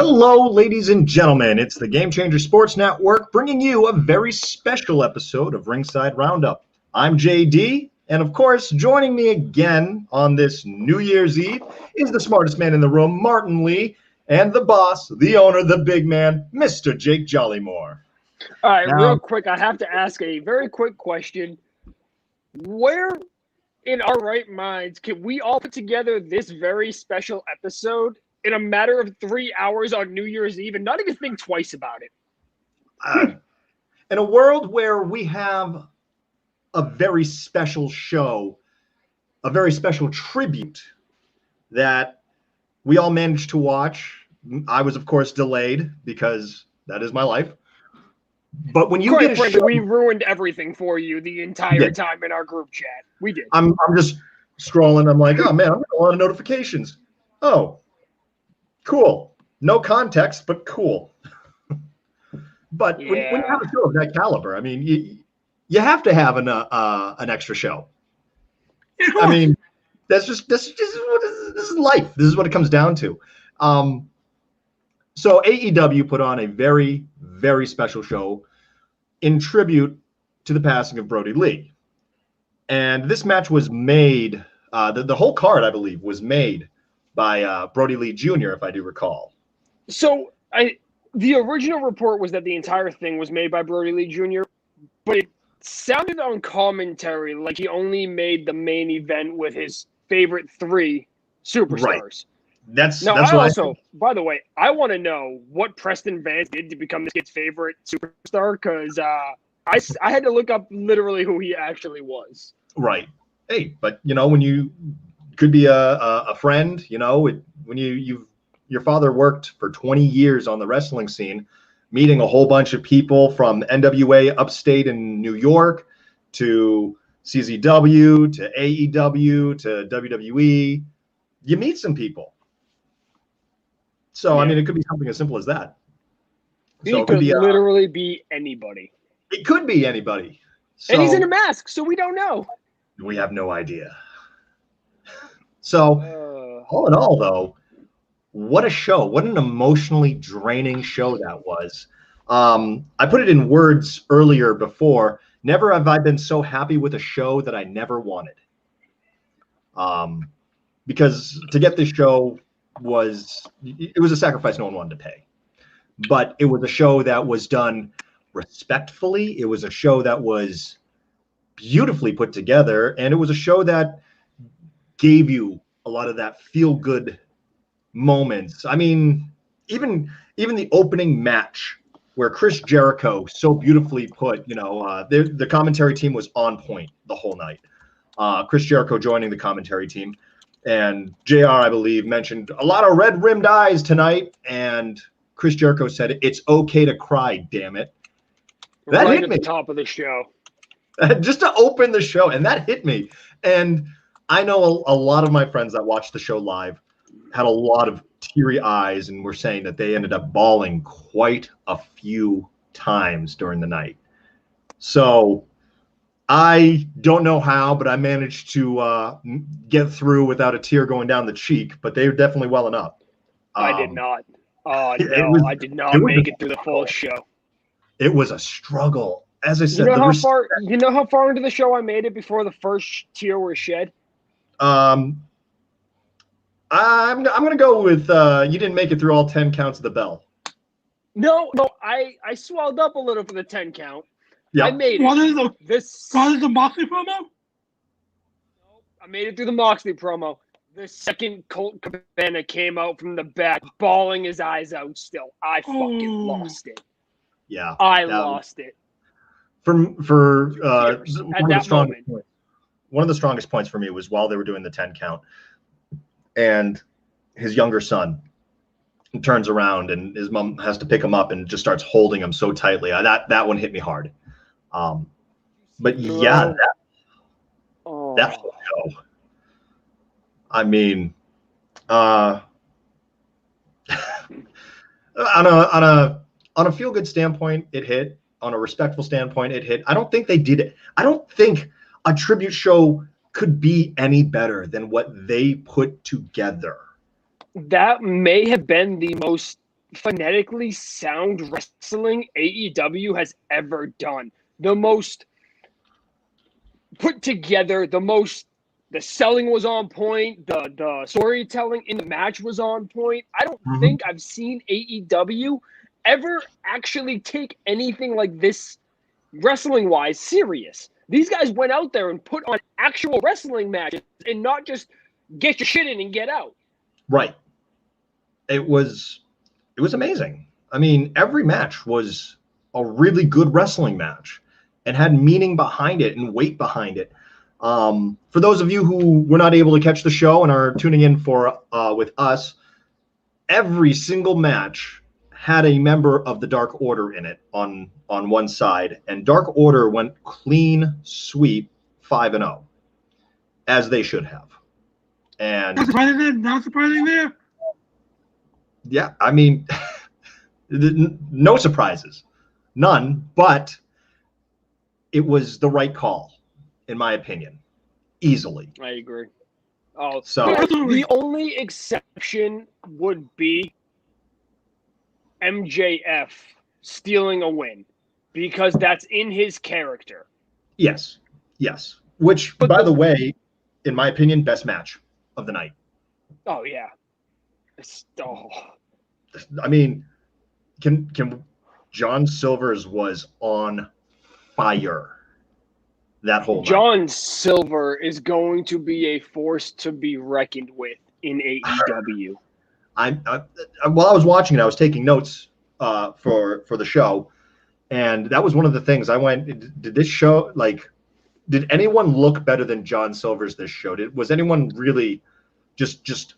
Hello, ladies and gentlemen. It's the Game Changer Sports Network bringing you a very special episode of Ringside Roundup. I'm JD, and of course, joining me again on this New Year's Eve is the smartest man in the room, Martin Lee, and the boss, the owner, the big man, Mr. Jake Jollymore. All right, real quick, I have to ask a very quick question. Where in our right minds can we all put together this very special episode in a matter of 3 hours on New Year's Eve and not even think twice about it? In a world where we have a very special show, a very special tribute that we all managed to watch. I was, of course, delayed because that is my life. But when you get a show, we ruined everything for you the entire time in our group chat. We did. I'm just scrolling. I'm like, oh man, I'm getting a lot of notifications. Oh, cool. No context, but cool. But when you have a show of that caliber, I mean, you have to have an extra show. I mean, this is life. This is what it comes down to. So AEW put on a very, very special show in tribute to the passing of Brodie Lee. And this match was made, the whole card, I believe, was made by Brodie Lee Jr., if I do recall. So the original report was that the entire thing was made by Brodie Lee Jr., but it sounded on commentary like he only made the main event with his favorite 3 superstars. Right. That's by the way, I want to know what Preston Vance did to become this kid's favorite superstar, because I had to look up literally who he actually was. Right. Hey, but when you could be a friend, when your father worked for 20 years on the wrestling scene, meeting a whole bunch of people from NWA upstate in New York to CZW to AEW to WWE, you meet some people. So, I mean, it could be something as simple as that. So it could literally be anybody. It could be anybody. So, and he's in a mask, so we don't know. We have no idea. So, all in all, though, what a show. What an emotionally draining show that was. I put it in words earlier before. Never have I been so happy with a show that I never wanted. Because to get this show was a sacrifice no one wanted to pay. But it was a show that was done respectfully. It was a show that was beautifully put together. And it was a show that gave you a lot of that feel-good moments. I mean, even the opening match where Chris Jericho so beautifully put, the commentary team was on point the whole night. Chris Jericho joining the commentary team. And JR, I believe, mentioned a lot of red-rimmed eyes tonight. And Chris Jericho said, "It's okay to cry, damn it." That right hit at me. The top of the show. Just to open the show. And that hit me. And I know a lot of my friends that watched the show live had a lot of teary eyes and were saying that they ended up bawling quite a few times during the night. So I don't know how, but I managed to get through without a tear going down the cheek, but they were definitely welling up. I did not. Oh, no, I did not make it through the full show. It was a struggle. As I said, you know how far into the show I made it before the first tear was shed? I'm going to go with you didn't make it through all 10 counts of the bell. No, I swelled up a little for the 10 count. Yep. I made it. What is the Moxley promo? No, I made it through the Moxley promo. The second Colt Cabana came out from the back, bawling his eyes out still. I fucking lost it. Yeah. I lost it. For at that moment. One of the strongest points for me was while they were doing the 10 count. And his younger son turns around and his mom has to pick him up and just starts holding him so tightly. That one hit me hard. But yeah, that whole show. I mean, on a feel-good standpoint, it hit. On a respectful standpoint, it hit. I don't think they did it. I don't think a tribute show could be any better than what they put together. That may have been the most phonetically sound wrestling AEW has ever done. The most put together, the selling was on point, the storytelling in the match was on point. I don't think I've seen AEW ever actually take anything like this wrestling-wise serious. These guys went out there and put on actual wrestling matches and not just get your shit in and get out. Right. It was amazing. I mean, every match was a really good wrestling match and had meaning behind it and weight behind it. For those of you who were not able to catch the show and are tuning in for with us, every single match had a member of the Dark Order in it on one side, and Dark Order went clean sweep 5-0, as they should have. And not surprising there. Yeah, I mean, no surprises, none, but it was the right call, in my opinion, easily. I agree. Oh, so the only exception would be MJF stealing a win, because that's in his character. Yes. Which, by the way, in my opinion, best match of the night. Oh yeah. I mean, can John Silver's was on fire that whole night. John Silver is going to be a force to be reckoned with in AEW. While I was watching it, I was taking notes for the show, and that was one of the things I went. Did this show, like, did anyone look better than John Silver's this show? Was anyone really just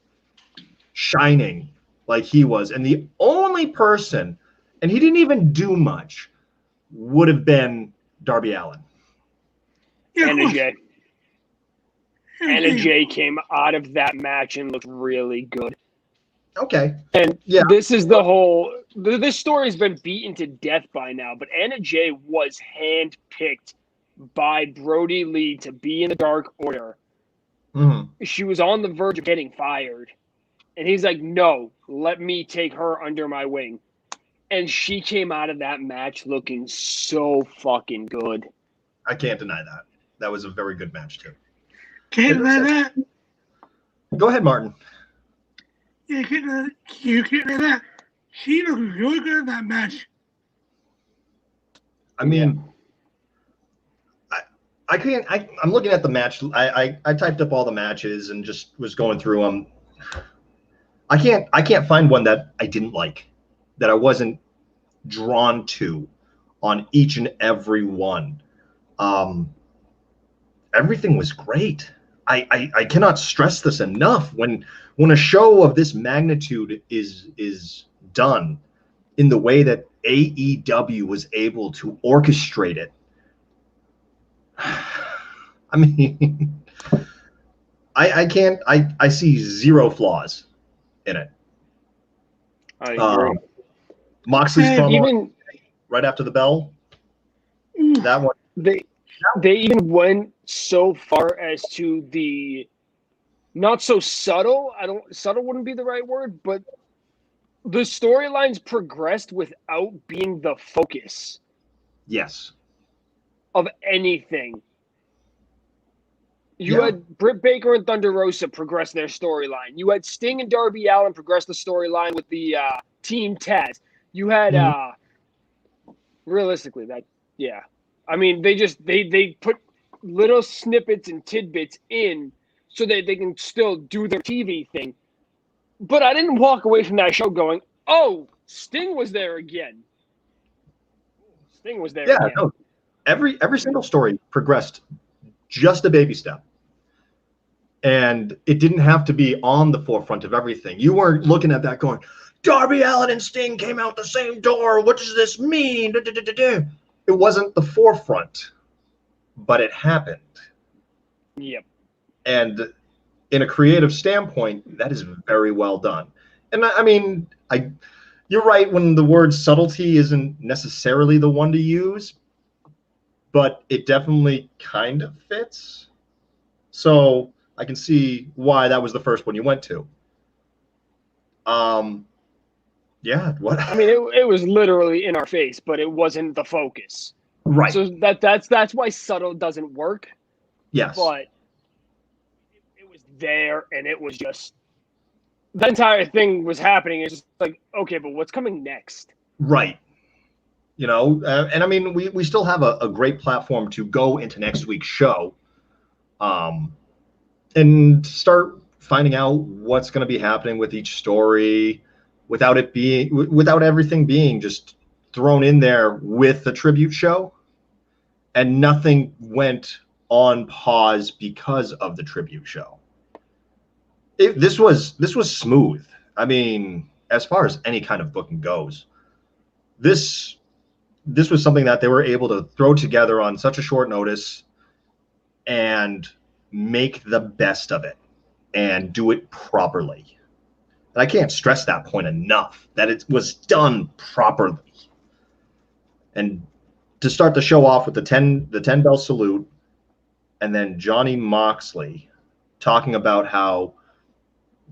shining like he was? And the only person, and he didn't even do much, would have been Darby Allin. Anna Jay came out of that match and looked really good. Okay. And yeah, this is this story's been beaten to death by now, but Anna Jay was handpicked by Brodie Lee to be in the Dark Order. Mm-hmm. She was on the verge of getting fired. And he's like, no, let me take her under my wing. And she came out of that match looking so fucking good. I can't deny that. That was a very good match, too. Can't deny that. Go ahead, Martin. Yeah, you can't deny that. She looked really good in that match. I mean, I can't. I'm looking at the match. I typed up all the matches and just was going through them. I can't find one that I didn't like, that I wasn't drawn to on each and every one. Everything was great. I cannot stress this enough. When a show of this magnitude is done in the way that AEW was able to orchestrate it, I mean, I see zero flaws in it. I agree. Moxley's promo even right after the bell. That one. They even went so far as to the not so subtle. Subtle wouldn't be the right word, but the storylines progressed without being the focus. Yes. Of anything. You had Britt Baker and Thunder Rosa progress their storyline. You had Sting and Darby Allin progress the storyline with the Team Taz. You had realistically that I mean they put little snippets and tidbits in so that they can still do their TV thing. But I didn't walk away from that show going, "Oh, Sting was there again." Sting was there again. No. Every single story progressed just a baby step. And it didn't have to be on the forefront of everything. You weren't looking at that going, Darby Allin and Sting came out the same door. What does this mean? It wasn't the forefront, but it happened. Yep. And in a creative standpoint, that is very well done. And I mean, you're right when the word subtlety isn't necessarily the one to use, but it definitely kind of fits. So I can see why that was the first one you went to. Yeah. What? I mean, it was literally in our face, but it wasn't the focus. Right. So that's why subtle doesn't work. Yes. But it was there, and it was just that entire thing was happening. It's just like, okay, but what's coming next? Right. You know, and I mean, we still have a great platform to go into next week's show, and start finding out what's going to be happening with each story, without everything being just thrown in there with the tribute show, and nothing went on pause because of the tribute show. This was smooth. I mean, as far as any kind of booking goes, this was something that they were able to throw together on such a short notice and make the best of it and do it properly. And I can't stress that point enough, that it was done properly. And to start the show off with the 10 bell salute, and then Johnny Moxley talking about how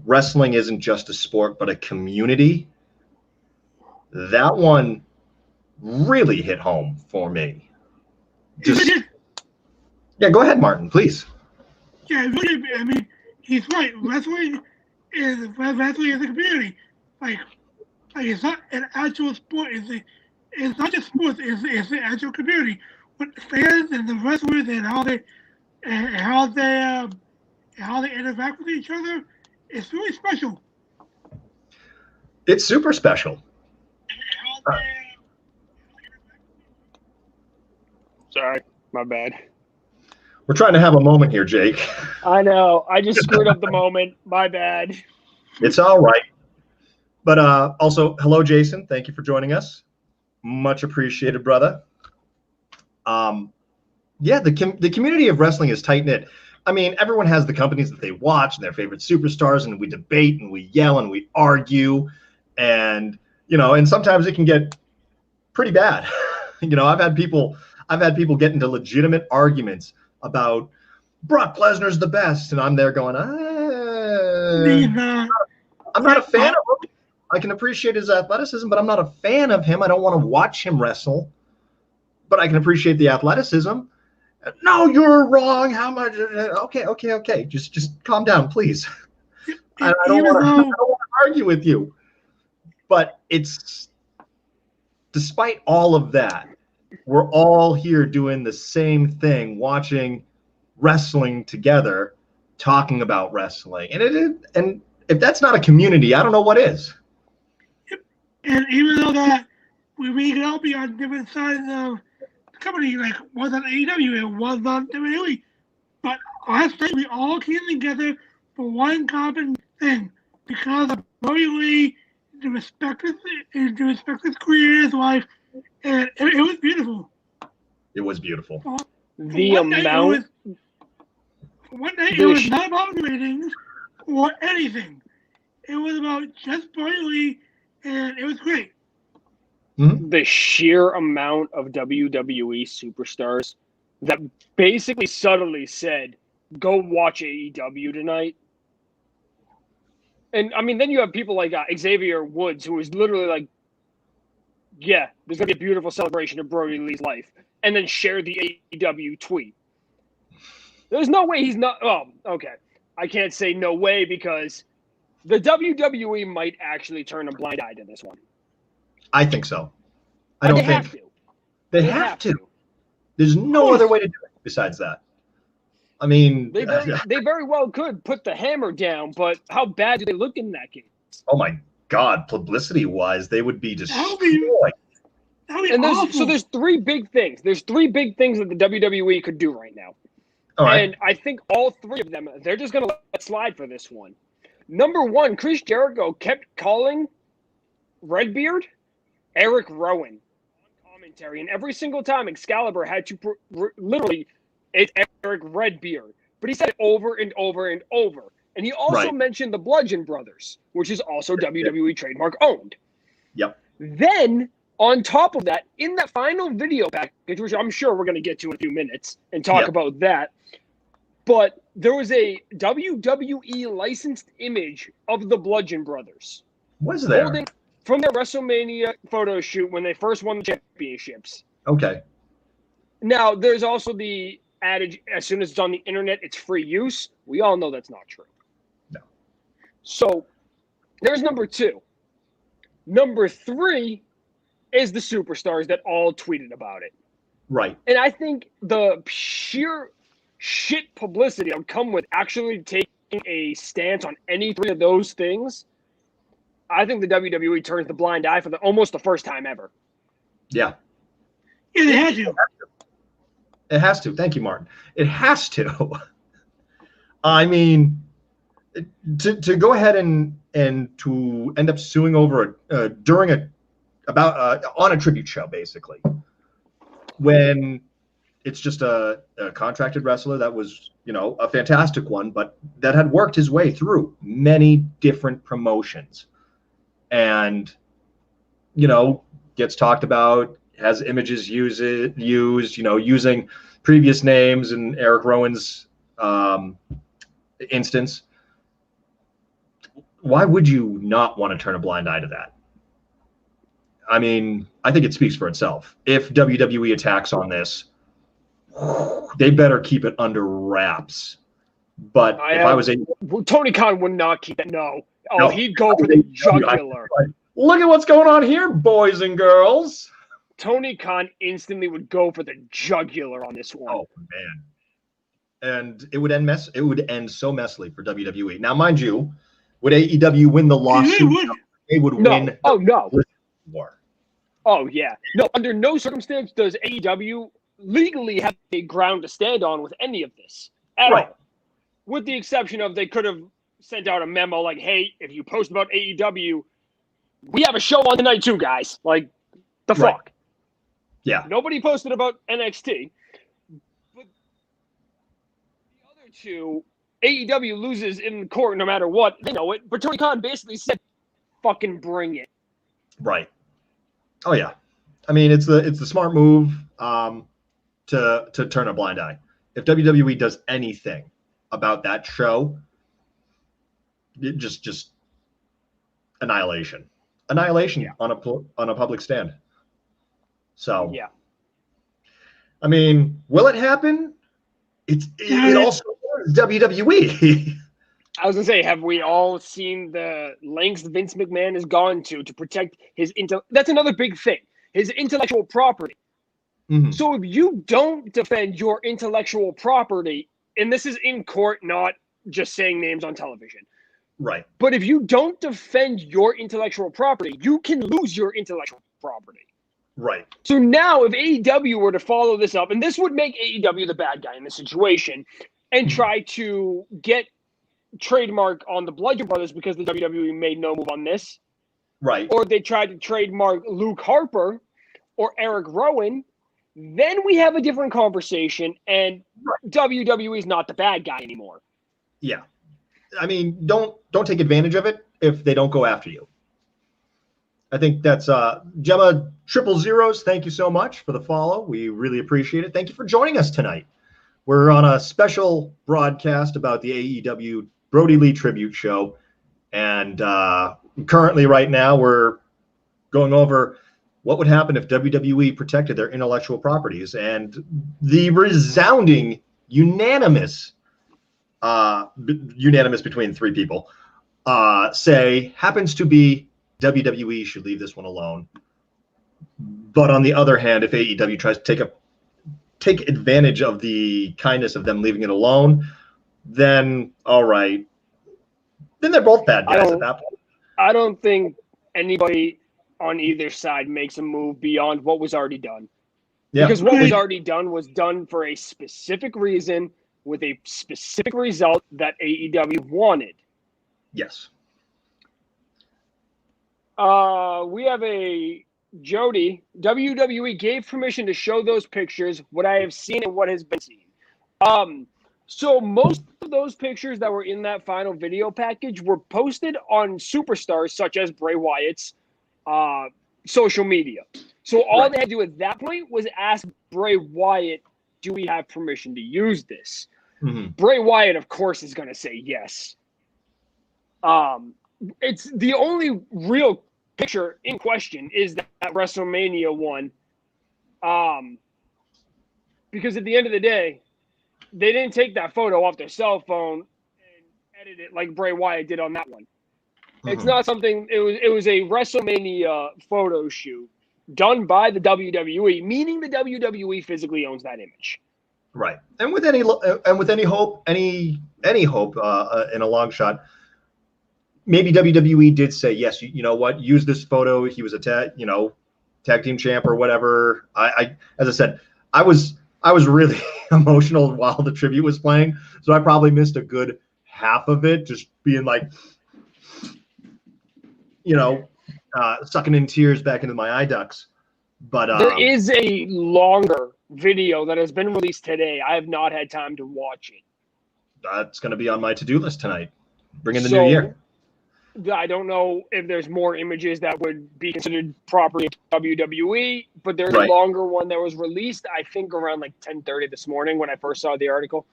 wrestling isn't just a sport but a community, that one really hit home for me. Yeah, go ahead, Martin, please. Yeah, really, I mean, he's right. Wrestling is a community. Like it's not an actual sport. It's not just sports. It's an actual community with the fans and the wrestlers and how they interact with each other. It's really special. It's super special. Sorry, my bad. We're trying to have a moment here, Jake. I know. I just screwed up the moment. My bad. It's all right. But also, hello, Jason. Thank you for joining us. Much appreciated, brother. Yeah, the community of wrestling is tight-knit. I mean, everyone has the companies that they watch and their favorite superstars, and we debate and we yell and we argue, and and sometimes it can get pretty bad. I've had people get into legitimate arguments about Brock Lesnar's the best, and I'm there going, I'm not a fan of him. I can appreciate his athleticism, but I'm not a fan of him. I don't want to watch him wrestle, but I can appreciate the athleticism. No, you're wrong. How much? Okay. Just calm down, please. I don't want to argue with you. But it's, despite all of that, we're all here doing the same thing, watching wrestling together, talking about wrestling. And if that's not a community, I don't know what is. And even though that we can all be on different sides of the company, like one's on AEW and one's on WWE, but last night we all came together for one common thing because of Brodie Lee, to respect his career, his life, and it was beautiful. It was beautiful. The amount. One day it was not about ratings or anything. It was about just Brodie Lee, and it was great. Mm-hmm. The sheer amount of WWE superstars that basically subtly said, go watch AEW tonight. And I mean, then you have people like Xavier Woods, who was literally like, yeah, there's going to be a beautiful celebration of Brodie Lee's life, and then share the AEW tweet. There's no way he's not. Oh, okay. I can't say no way because the WWE might actually turn a blind eye to this one. I think so. I don't think they have to. There's no other way to do it besides that. I mean, they very well could put the hammer down, but how bad do they look in that case? Oh my God, publicity-wise, they would be destroyed. There's three big things. There's three big things that the WWE could do right now. All right. And I think all three of them, they're just going to let slide for this one. Number one, Chris Jericho kept calling Redbeard Eric Rowan on commentary. And every single time Excalibur had to literally, it's Eric Redbeard. But he said it over and over and over. And he also mentioned the Bludgeon Brothers, which is also WWE trademark owned. Yep. Then, on top of that, in that final video package, which I'm sure we're going to get to in a few minutes and talk about that, but there was a WWE licensed image of the Bludgeon Brothers. Was there? from their WrestleMania photo shoot when they first won the championships. Okay. Now, there's also the adage, as soon as it's on the internet, it's free use. We all know that's not true. No. So, there's number 2. Number 3 is the superstars that all tweeted about it. Right. And I think the sheer shit publicity that would come with actually taking a stance on any 3 of those things, I think the WWE turns the blind eye for almost the first time ever. Yeah. Yeah, they had to. It has to. Thank you, Martin. It has to. I mean, to go ahead and to end up suing over on a tribute show, basically, when it's just a contracted wrestler that was, a fantastic one, but that had worked his way through many different promotions, and gets talked about, has images used, using previous names in Eric Rowan's instance. Why would you not want to turn a blind eye to that? I mean, I think it speaks for itself. If WWE attacks on this, they better keep it under wraps. But Tony Khan would not keep it. No. Oh, he'd go for the jugular. Look at what's going on here, boys and girls. Tony Khan instantly would go for the jugular on this one. Oh man, and it would end It would end so messily for WWE. Now, mind you, would AEW win the lawsuit? They would win. Oh no. War. Oh yeah. No. Under no circumstance does AEW legally have a ground to stand on with any of this at all. With the exception of they could have sent out a memo like, "Hey, if you post about AEW, we have a show on tonight too, guys." Like, the fuck. Yeah. Nobody posted about NXT. But the other 2, AEW loses in court no matter what. They know it. But Tony Khan basically said, fucking bring it. Right. Oh, yeah. I mean, it's the smart move to turn a blind eye. If WWE does anything about that show, it just annihilation. On a public stand. So, yeah. I mean, will it happen? It also is WWE. I was going to say, have we all seen the lengths Vince McMahon has gone to protect his That's another big thing. His intellectual property. Mm-hmm. So if you don't defend your intellectual property, and this is in court, not just saying names on television. Right. But if you don't defend your intellectual property, you can lose your intellectual property. Right. So now if AEW were to follow this up, and this would make AEW the bad guy in this situation, and try to get trademark on the Bludgeon Brothers because the WWE made no move on this. Right. Or they tried to trademark Luke Harper or Eric Rowan, then we have a different conversation, and WWE is not the bad guy anymore. Yeah. I mean, don't take advantage of it if they don't go after you. I think that's Gemma 000. Thank you so much for the follow. We really appreciate it. Thank you for joining us tonight. We're on a special broadcast about the AEW Brodie Lee tribute show. And currently right now we're going over what would happen if WWE protected their intellectual properties. And the resounding unanimous between 3 people say happens to be WWE should leave this one alone. But on the other hand, if AEW tries to take advantage of the kindness of them leaving it alone, then all right. Then they're both bad guys at that point. I don't think anybody on either side makes a move beyond what was already done. Yeah. Because what was already done was done for a specific reason with a specific result that AEW wanted. Yes. We have a Jody. WWE gave permission to show those pictures, what I have seen and what has been seen. So most of those pictures that were in that final video package were posted on superstars such as Bray Wyatt's social media. So all they had to do at that point was ask Bray Wyatt, do we have permission to use this? Mm-hmm. Bray Wyatt, of course, is going to say yes. It's the only real picture in question is that WrestleMania one. Because at the end of the day, they didn't take that photo off their cell phone and edit it like Bray Wyatt did on that one. It's not something. It was a WrestleMania photo shoot done by the WWE, meaning the WWE physically owns that image. Right, and with any hope, any hope in a long shot, maybe WWE did say yes. You know what? Use this photo. He was a tag team champ or whatever. I as I said, I was really emotional while the tribute was playing, so I probably missed a good half of it, just being like, sucking in tears back into my eye ducts. But there is a longer video that has been released today. I have not had time to watch it. That's going to be on my to-do list tonight. Bring in the new year. I don't know if there's more images that would be considered property of WWE, but there's a longer one that was released, I think, around like 10:30 this morning when I first saw the article.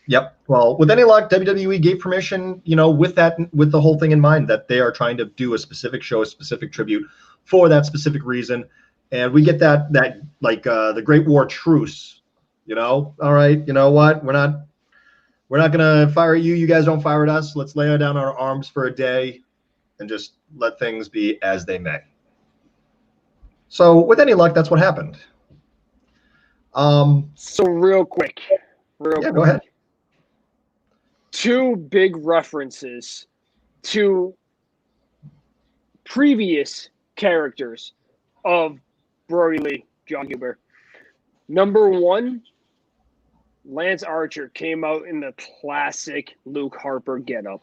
Yep. Well, with any luck, WWE gave permission, with the whole thing in mind, that they are trying to do a specific show, a specific tribute for that specific reason. And we get that like the Great War truce, all right, you know what? We're not going to fire at you. You guys don't fire at us. Let's lay down our arms for a day and just let things be as they may. So with any luck, that's what happened. So real quick. Go ahead. 2 big references to previous characters of Brodie Lee, John Huber. Number 1, Lance Archer came out in the classic Luke Harper getup.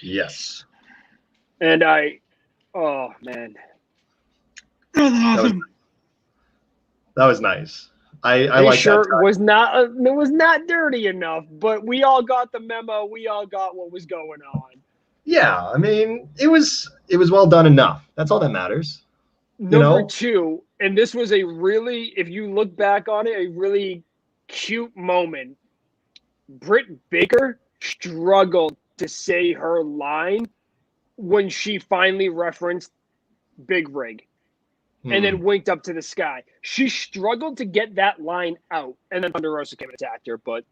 Yes. And oh man. That was awesome. That was nice. I like shirt that. was not dirty enough, but we all got the memo. We all got what was going on. Yeah, I mean, it was well done enough. That's all that matters. Number 2, and this was a really, if you look back on it, a really cute moment. Britt Baker struggled to say her line when she finally referenced Big Rig and then winked up to the sky. She struggled to get that line out, and then Thunder Rosa came and attacked her. But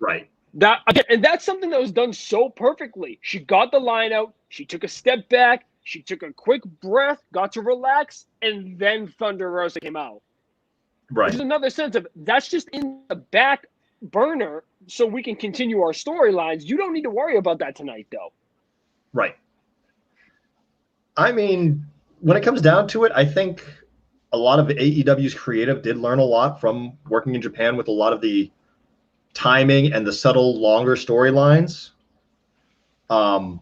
right. That again, and that's something that was done so perfectly. She got the line out. She took a step back. She took a quick breath, got to relax, and then Thunder Rosa came out. Right. Which is another sense of that's just in the back burner so we can continue our storylines. You don't need to worry about that tonight, though. Right. I mean, when it comes down to it, I think a lot of AEW's creative did learn a lot from working in Japan with a lot of the timing and the subtle, longer storylines. I'm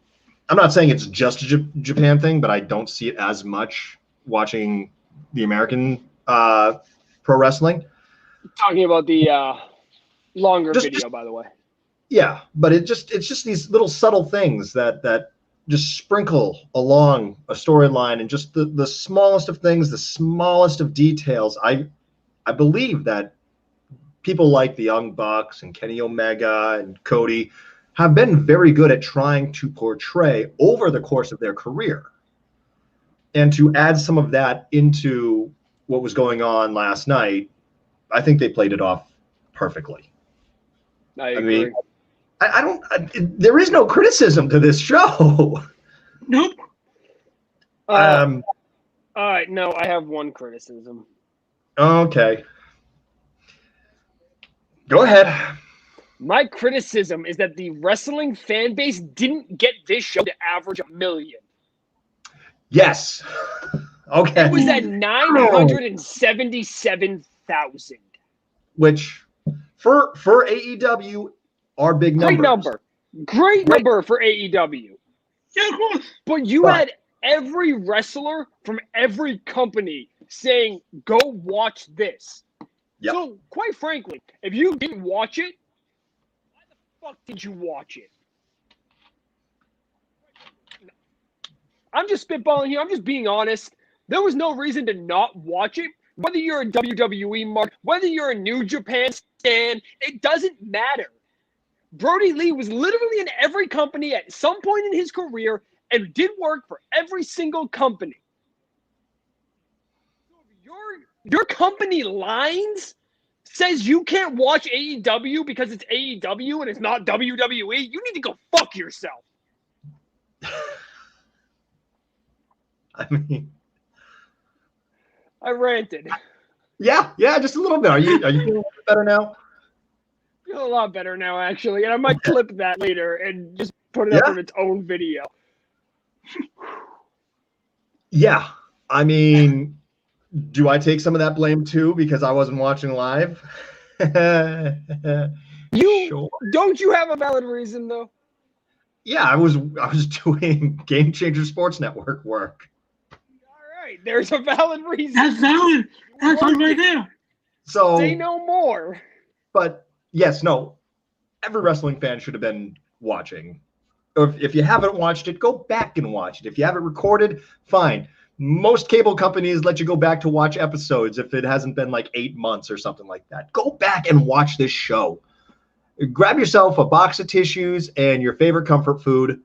not saying it's just a Japan thing, but I don't see it as much watching the American pro wrestling. Talking about the longer video, by the way. Yeah, but it's just these little subtle things that just sprinkle along a storyline, and just the smallest of things, the smallest of details. I believe that people like the Young Bucks and Kenny Omega and Cody have been very good at trying to portray over the course of their career, and to add some of that into what was going on last night. I think they played it off perfectly. I agree. mean, there is no criticism to this show. Nope. All right, no, I have one criticism. Okay. Go ahead. My criticism is that the wrestling fan base didn't get this show to average 1 million. Yes. Okay. It was at 977,000. Which, for AEW, are big numbers. Great number for AEW. Yeah, of course. But you had every wrestler from every company saying, go watch this. Yep. So, quite frankly, if you didn't watch it, why the fuck did you watch it? I'm just spitballing here. I'm just being honest. There was no reason to not watch it. Whether you're a WWE mark, whether you're a New Japan stan, it doesn't matter. Brodie Lee was literally in every company at some point in his career, and did work for every single company. Your company lines says you can't watch AEW because it's AEW and it's not WWE. You need to go fuck yourself. I mean, I ranted. Yeah, just a little bit. Are you feeling better now? I feel a lot better now, actually, and I might clip that later and just put it up in its own video. Yeah, I mean, do I take some of that blame too because I wasn't watching live? Sure. Don't you have a valid reason though? Yeah, I was doing Game Changer Sports Network work. All right, there's a valid reason. That's valid. That's right there. So say no more. But yes, no, every wrestling fan should have been watching. Or if you haven't watched it, go back and watch it. If you have it recorded, fine. Most cable companies let you go back to watch episodes if it hasn't been like 8 months or something like that. Go back and watch this show. Grab yourself a box of tissues and your favorite comfort food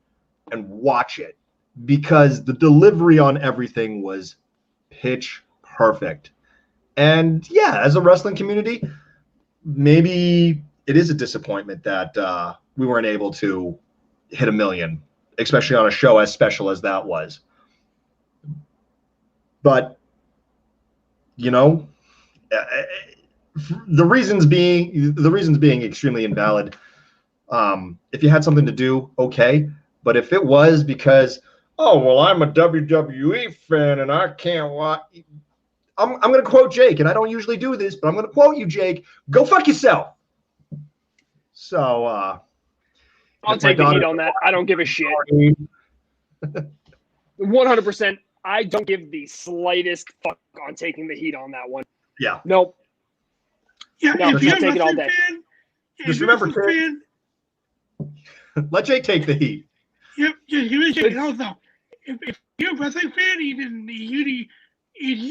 and watch it, because the delivery on everything was pitch perfect. And yeah, as a wrestling community, maybe it is a disappointment that we weren't able to hit 1 million, especially on a show as special as that was. But, you know, the reasons being extremely invalid. If you had something to do, okay. But if it was because, oh, well, I'm a WWE fan and I can't watch. I'm going to quote Jake, and I don't usually do this, but I'm going to quote you, Jake. Go fuck yourself. So, I'll take the heat on that. I don't give a shit. 100%. I don't give the slightest fuck on taking the heat on that one. Yeah. Nope. Yeah, no, if you're take it all day. Just remember, let Jake take the heat. Yep, just give it a shit. Also, if you're a wrestling fan, you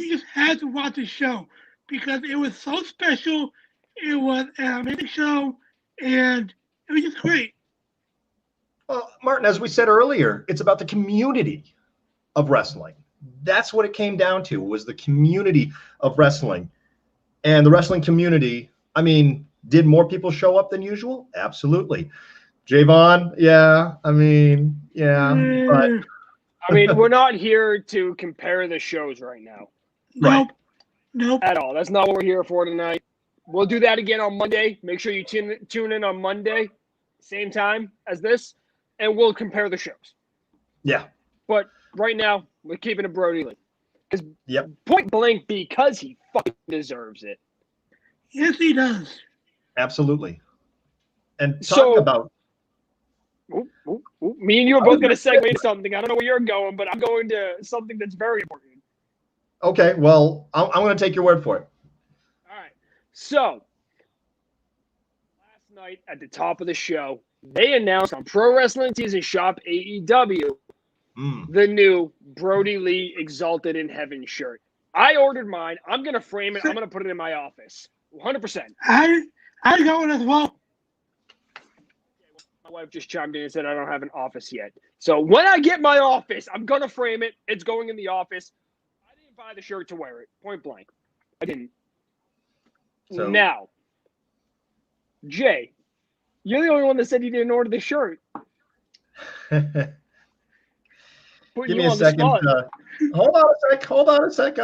just had to watch the show because it was so special. It was an amazing show, and it was just great. Well, Martin, as we said earlier, it's about the community of wrestling. That's what it came down to, was the community of wrestling. And the wrestling community, I mean, did more people show up than usual? Absolutely. Javon, yeah. I mean, yeah. But I mean, we're not here to compare the shows right now. Nope. At all. That's not what we're here for tonight. We'll do that again on Monday. Make sure you tune in on Monday, same time as this, and we'll compare the shows. Yeah. But right now, we're keeping it Brodie Lee. Because Yep. Point blank, because he fucking deserves it. Yes, he does. Absolutely. And talking about... Me and you are both going to segue into something. I don't know where you're going, but I'm going to something that's very important. Okay, well, I'm going to take your word for it. All right. So, last night at the top of the show, they announced on Pro Wrestling Tees Shop AEW the new Brodie Lee Exalted in Heaven shirt. I ordered mine. I'm going to frame it. I'm going to put it in my office. 100%. I got one as well. My wife just chimed in and said I don't have an office yet. So when I get my office, I'm going to frame it. It's going in the office. I didn't buy the shirt to wear it. Point blank. I didn't. So, now, Jay, you're the only one that said you didn't order the shirt. Give me a second. Hold on a sec.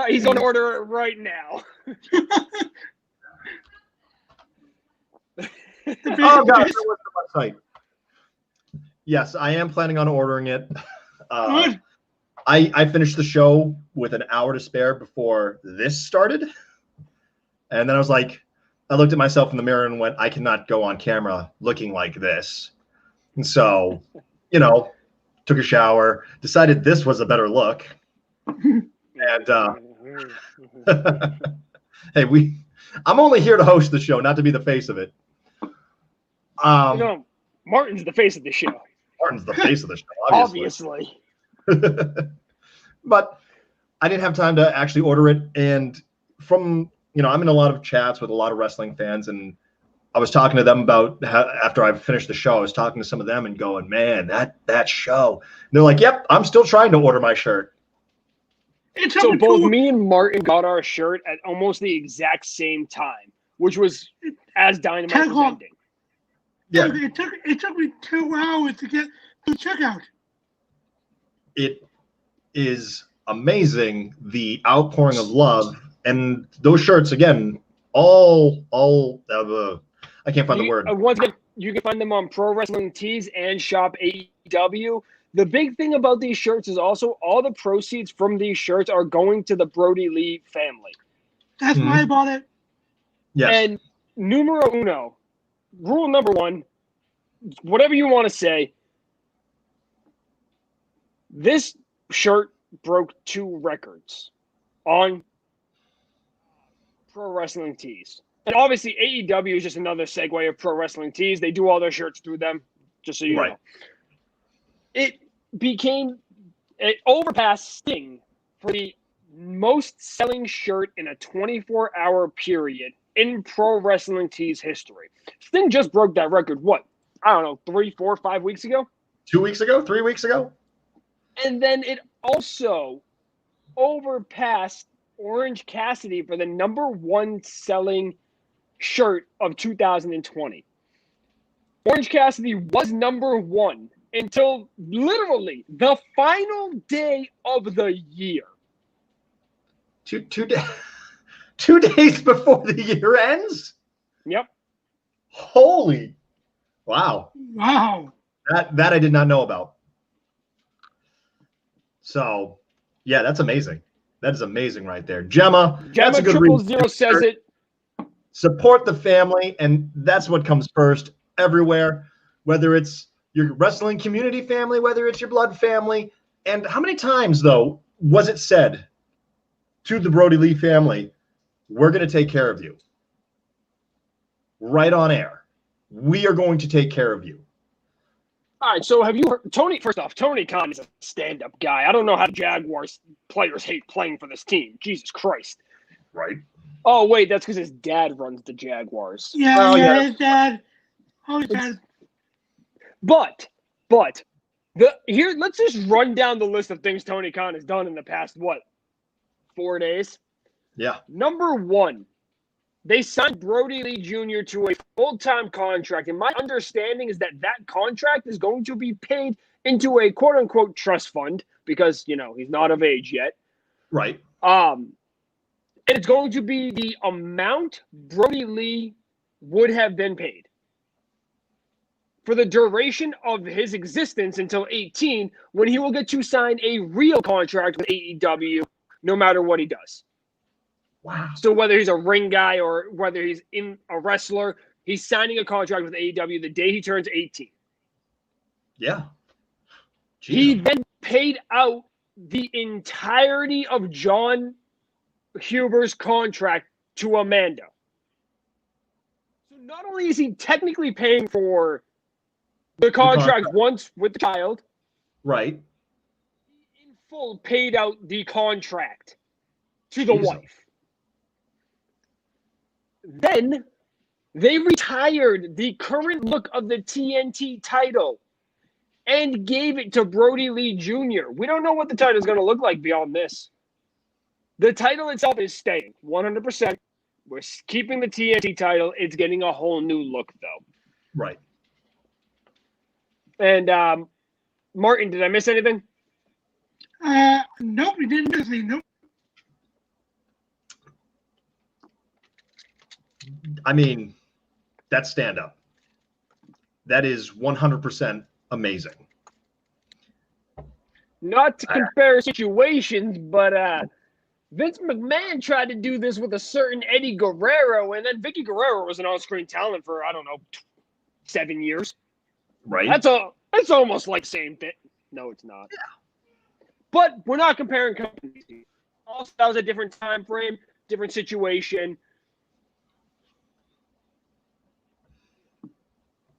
He's going to order it right now. Oh, God. What's the website? Yes, I am planning on ordering it. I finished the show with an hour to spare before this started. And then I was like, I looked at myself in the mirror and went, I cannot go on camera looking like this. And so, took a shower, decided this was a better look. And hey, I'm only here to host the show, not to be the face of it. Martin's the face of the show. Martin's the face of the show, obviously. But I didn't have time to actually order it. And from, I'm in a lot of chats with a lot of wrestling fans, and I was talking to them about how, after I finished the show, I was talking to some of them and going, man, that show. And they're like, yep, I'm still trying to order my shirt. So both me and Martin got our shirt at almost the exact same time, which was as Dynamite was ending. Yeah, it took me 2 hours to get to checkout. It is amazing, the outpouring of love, and those shirts again, all I can't find the word. Once again, you can find them on Pro Wrestling Tees and Shop AEW. The big thing about these shirts is also all the proceeds from these shirts are going to the Brodie Lee family. That's why I bought it. Yes. And numero uno, rule number one, whatever you want to say, this shirt broke 2 records on Pro Wrestling Tees. And obviously, AEW is just another segue of Pro Wrestling Tees. They do all their shirts through them, just so you know. It overpassed Sting for the most selling shirt in a 24-hour period in Pro Wrestling Tees history. Sting just broke that record, what? I don't know, 3, 4, 5 weeks ago? 2 weeks ago? 3 weeks ago? And then it also overpassed Orange Cassidy for the #1 selling shirt of 2020. Orange Cassidy was #1 until literally the final day of the year. Two days before the year ends? Yep. Holy. Wow. That I did not know about. So, yeah, that's amazing. That is amazing right there. Gemma that's a good reason. 000 says it. Support the family, and that's what comes first everywhere, whether it's your wrestling community family, whether it's your blood family. And how many times, though, was it said to the Brodie Lee family, we're going to take care of you? Right on air. We are going to take care of you. All right, so have you heard Tony? First off, Tony Khan is a stand-up guy. I don't know how Jaguars players hate playing for this team. Jesus Christ. Right. Oh, wait, that's because his dad runs the Jaguars. Yeah, his dad. Oh, his dad. But here, let's just run down the list of things Tony Khan has done in the past, 4 days? Yeah. #1, they signed Brodie Lee Jr. to a full-time contract, and my understanding is that contract is going to be paid into a quote-unquote trust fund because, he's not of age yet. Right. And it's going to be the amount Brodie Lee would have been paid for the duration of his existence until 18, when he will get to sign a real contract with AEW no matter what he does. Wow. So whether he's a ring guy or whether he's in a wrestler, he's signing a contract with AEW the day he turns 18. Yeah. Jeez. He then paid out the entirety of John Huber's contract to Amanda. So not only is he technically paying for the contract once with the child, right, he in full paid out the contract to the wife. Then they retired the current look of the TNT title and gave it to Brodie Lee Jr. We don't know what the title is going to look like beyond this. The title itself is staying 100%. We're keeping the TNT title. It's getting a whole new look, though. Right. And Martin, did I miss anything? Nope, you didn't miss anything. Nope. I mean, that's stand-up. That is 100% amazing. Not to compare situations, but Vince McMahon tried to do this with a certain Eddie Guerrero, and then Vicky Guerrero was an on-screen talent for, 7 years. Right. That's almost like the same thing. No, it's not. Yeah. But we're not comparing companies. Also, that was a different time frame, different situation.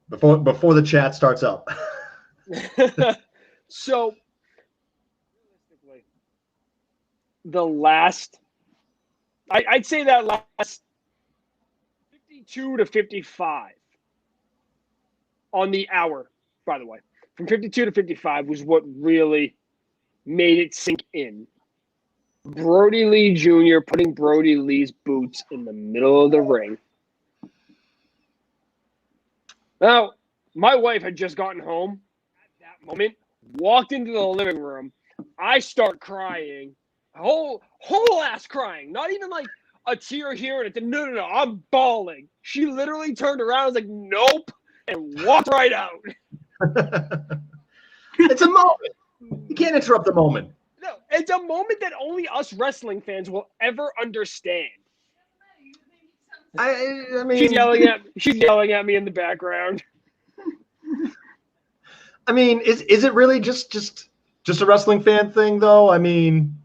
Before the chat starts up. So, realistically, I'd say that last 52 to 55 on the hour, by the way. From 52 to 55 was what really made it sink in. Brodie Lee Jr. putting Brodie Lee's boots in the middle of the ring. Now, my wife had just gotten home at that moment, walked into the living room. I start crying, whole ass crying, not even like a tear here and no, I'm bawling. She literally turned around, was like, nope, and walked right out. It's a moment. You can't interrupt the moment. No, it's a moment that only us wrestling fans will ever understand. I mean, she's yelling at me in the background. I mean, is it really just a wrestling fan thing, though? I mean,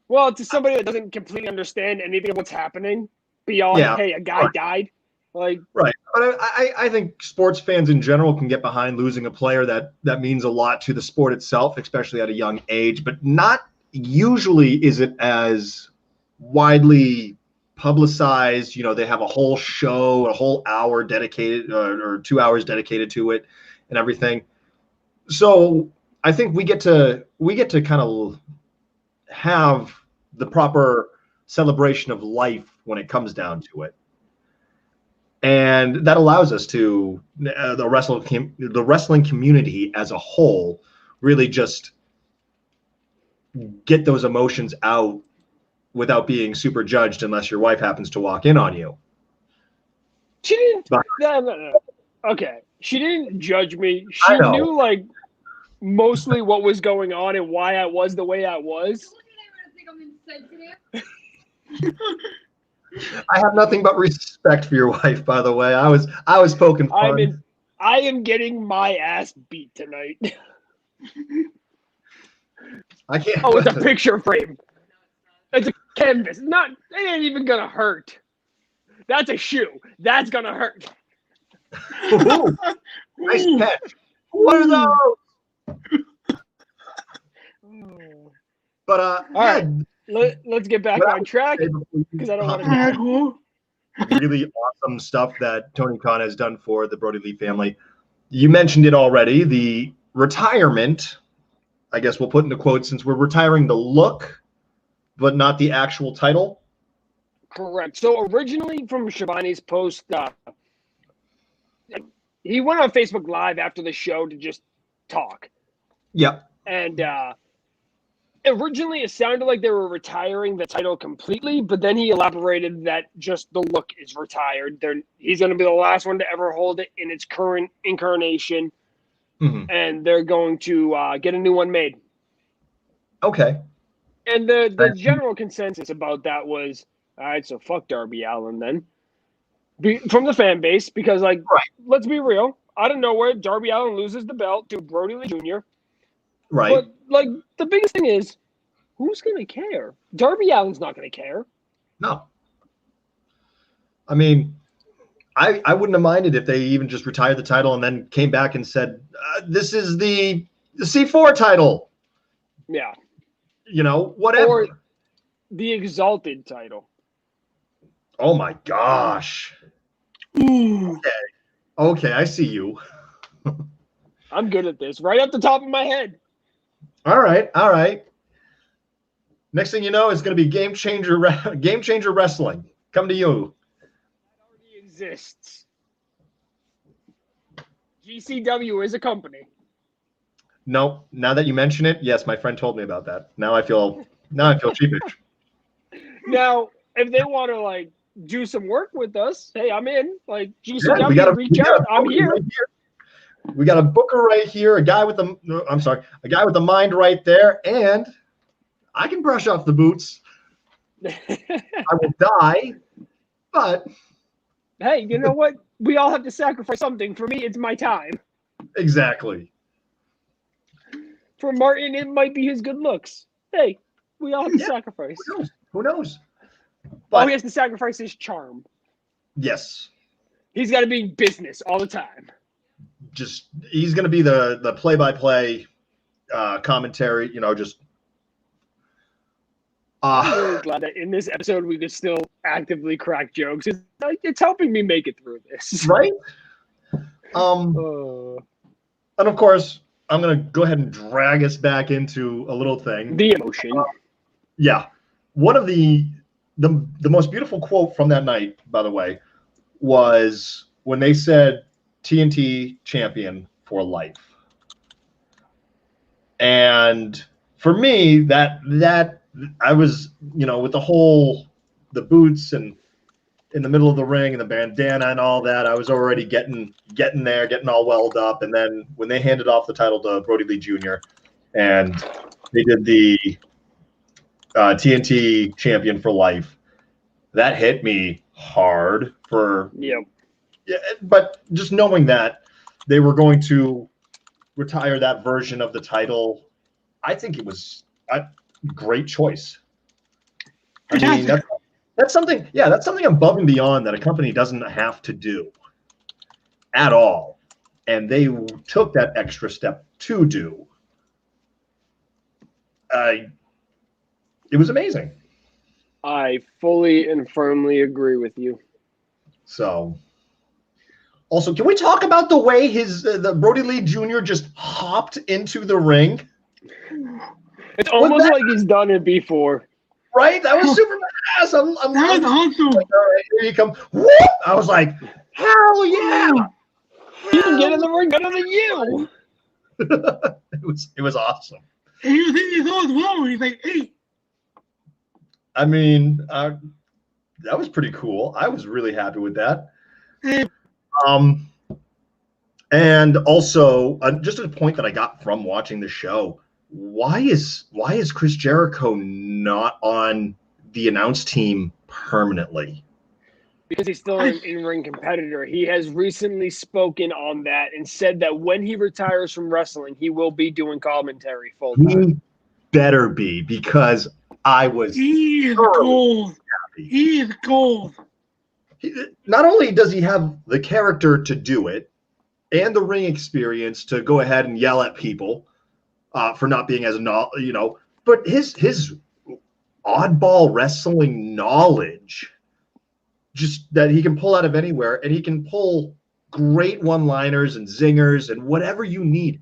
well, to somebody that doesn't completely understand anything of what's happening beyond, hey, a guy died, like right. But I think sports fans in general can get behind losing a player that means a lot to the sport itself, especially at a young age. But not usually is it as widely publicized. You know, they have a whole show, a whole hour dedicated or 2 hours dedicated to it and everything. So I think we get to kind of have the proper celebration of life when it comes down to it. And that allows us to the wrestling community as a whole really just get those emotions out without being super judged, unless your wife happens to walk in on you. She didn't. No. Okay, she didn't judge me. She knew like mostly what was going on and why I was the way I was. I have nothing but respect for your wife, by the way. I was poking fun. I am getting my ass beat tonight. I can't. Oh, it's a picture frame. It's a canvas. It ain't even gonna hurt. That's a shoe. That's gonna hurt. Ooh, nice catch. What are those? But all right. Let's get back on track because I don't want to. Really awesome stuff that Tony Khan has done for the Brodie Lee family. You mentioned it already. The retirement, I guess we'll put into quotes, since we're retiring the look, but not the actual title. Correct. So originally from Shivani's post, he went on Facebook Live after the show to just talk. Yep. And originally it sounded like they were retiring the title completely, but then he elaborated that just the look is retired. He's going to be the last one to ever hold it in its current incarnation, and they're going to get a new one made. Okay. And the general consensus about that was, all right, so fuck Darby Allin then. From the fan base, because, like, let's be real, out of nowhere, Darby Allin loses the belt to Brodie Lee Jr. Right. But, like, the biggest thing is, who's going to care? Darby Allin's not going to care. No. I mean, I wouldn't have minded if they even just retired the title and then came back and said, this is the C4 title. Yeah. You know, whatever. Or the Exalted title. Oh, my gosh. Okay, I see you. I'm good at this. Right off the top of my head. All right. Next thing you know, it's going to be Game Changer Wrestling. Come to you. That already exists. GCW is a company. No, now that you mention it, yes, my friend told me about that. Now I feel sheepish. Now, if they want to like do some work with us, hey, I'm in. Like GCW, reach out. I'm here. Right here. We got a booker right here, a guy with the mind right there, and I can brush off the boots. I will die, but hey, you know what? We all have to sacrifice something. For me, it's my time. Exactly. For Martin, it might be his good looks. Hey, we all have to sacrifice. Who knows? But he has to sacrifice his charm. Yes. He's got to be business all the time. He's going to be the play-by-play commentary, just I'm really glad that in this episode we can still actively crack jokes. It's helping me make it through this. Right? And of course, I'm going to go ahead and drag us back into a little thing. The emotion. Yeah. One of the most beautiful quote from that night, by the way, was when they said TNT champion for life. And for me, that I was, with the boots and in the middle of the ring and the bandana and all that, I was already getting there, getting all welled up. And then when they handed off the title to Brodie Lee Jr. and they did the TNT champion for life, that hit me hard but just knowing that they were going to retire that version of the title, I think it was a great choice. I mean, that's something above and beyond that a company doesn't have to do at all. And they took that extra step to do. It was amazing. I fully and firmly agree with you. So, also, can we talk about the way the Brodie Lee Jr. just hopped into the ring? It's almost like he's done it before. Right? That was super badass. That was awesome. Like, all right, here you come. Whoop! I was like, hell yeah! He can get in the ring better than you. It was awesome. And he was in his own well. He's like, hey. I mean, that was pretty cool. I was really happy with that. And also, just a point that I got from watching the show, why is Chris Jericho not on the announce team permanently? Because he's still an in-ring competitor. He has recently spoken on that and said that when he retires from wrestling, he will be doing commentary full time. He better be, because I was. He is gold. Happy. He is gold. Not only does he have the character to do it and the ring experience to go ahead and yell at people for not being as but his oddball wrestling knowledge, just that he can pull out of anywhere, and he can pull great one-liners and zingers and whatever you need.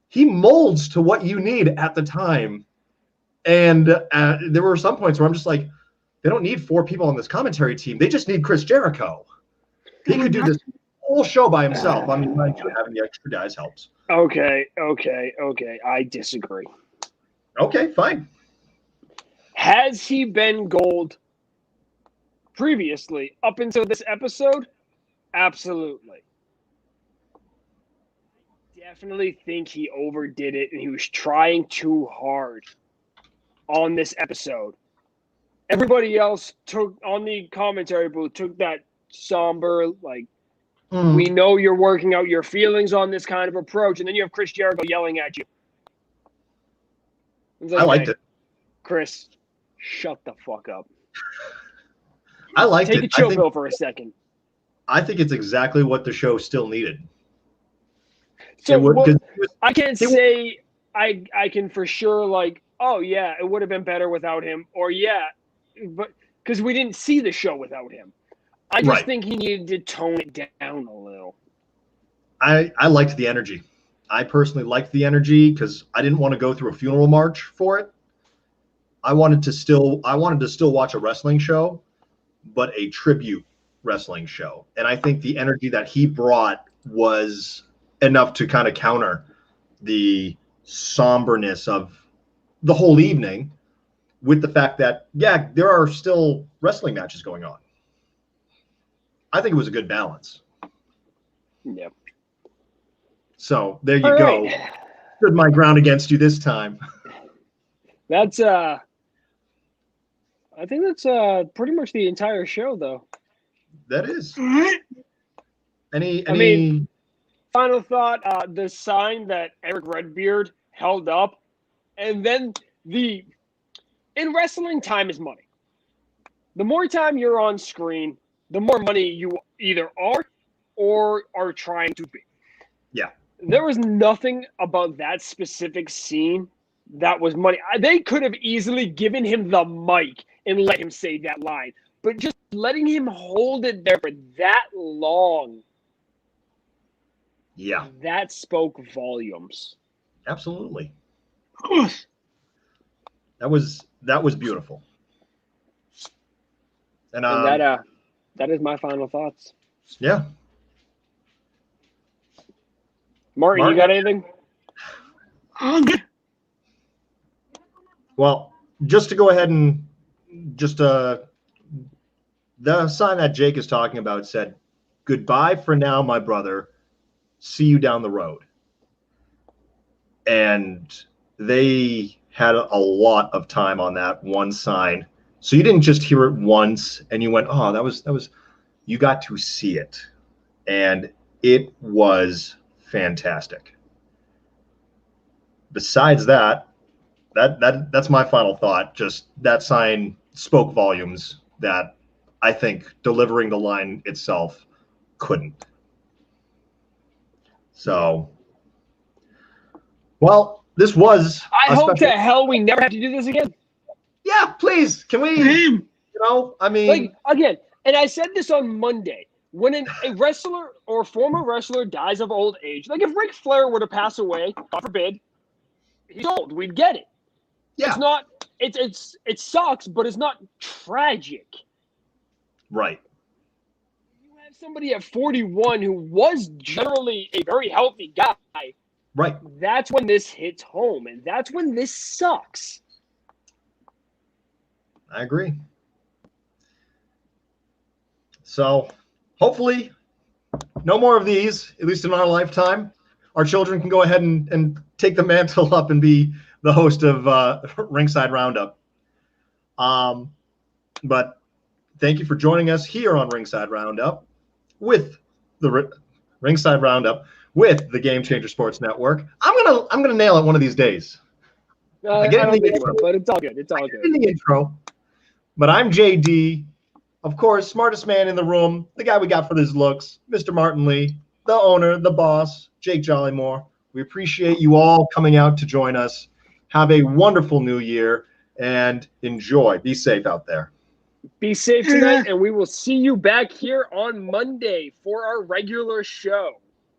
He molds to what you need at the time. And there were some points where I'm just like, they don't need 4 people on this commentary team. They just need Chris Jericho. He could do this whole show by himself. I mean, mind you, having the extra guys helps. Okay. I disagree. Okay, fine. Has he been gold previously up until this episode? Absolutely. Definitely think he overdid it and he was trying too hard on this episode. Everybody else on the commentary booth took that somber, we know you're working out your feelings on this kind of approach, and then you have Chris Jericho yelling at you. I liked it. Chris, shut the fuck up. I liked it. Take a chill pill for a second. I think it's exactly what the show still needed. So I can't say I can for sure oh yeah, it would have been better without him, or yeah, but because we didn't see the show without him. I just think he needed to tone it down a little. I liked the energy. I personally liked the energy because I didn't want to go through a funeral march for it. I wanted to still watch a wrestling show, but a tribute wrestling show. And I think the energy that he brought was enough to kind of counter the somberness of the whole evening, with the fact that, yeah, there are still wrestling matches going on. I think it was a good balance. Yep. So there you go. Stood my ground against you this time. That's I think that's pretty much the entire show, though. That is. Any final thought, the sign that Eric Redbeard held up, and then in wrestling, time is money. The more time you're on screen, the more money you either are or are trying to be. Yeah. There was nothing about that specific scene that was money. They could have easily given him the mic and let him say that line, but just letting him hold it there for that long, Yeah, that spoke volumes. absolutely. Of course. That was beautiful. And that is my final thoughts. Yeah. Martin, you got anything? I'm good. Well, just to go ahead and just the sign that Jake is talking about said, "Goodbye for now, my brother. See you down the road." And they had a lot of time on that one sign. So you didn't just hear it once and you went, "Oh, that was," you got to see it. And it was fantastic. Besides that's my final thought. Just that sign spoke volumes that I think delivering the line itself couldn't. So, well, this was. I hope to hell we never have to do this again. Yeah, please. Can we? Same. I mean, like, again, and I said this on Monday. When a wrestler or former wrestler dies of old age, like if Ric Flair were to pass away, God forbid, he's old. We'd get it. yeah, It's not. It sucks, but it's not tragic. right. You have somebody at 41 who was generally a very healthy guy. Right. That's when this hits home, and that's when this sucks. I agree. So, hopefully, no more of these, at least in our lifetime. Our children can go ahead and take the mantle up and be the host of Ringside Roundup. But thank you for joining us here on Ringside Roundup with the Ringside Roundup with the Game Changer Sports Network. I'm gonna nail it one of these days. I don't think you will, but it's all good. It's all good. In the intro. But I'm JD, of course, smartest man in the room, the guy we got for his looks, Mr. Martin Lee, the owner, the boss, Jake Jollymore. We appreciate you all coming out to join us. Have a wonderful new year and enjoy. Be safe out there. Be safe tonight, and we will see you back here on Monday for our regular show.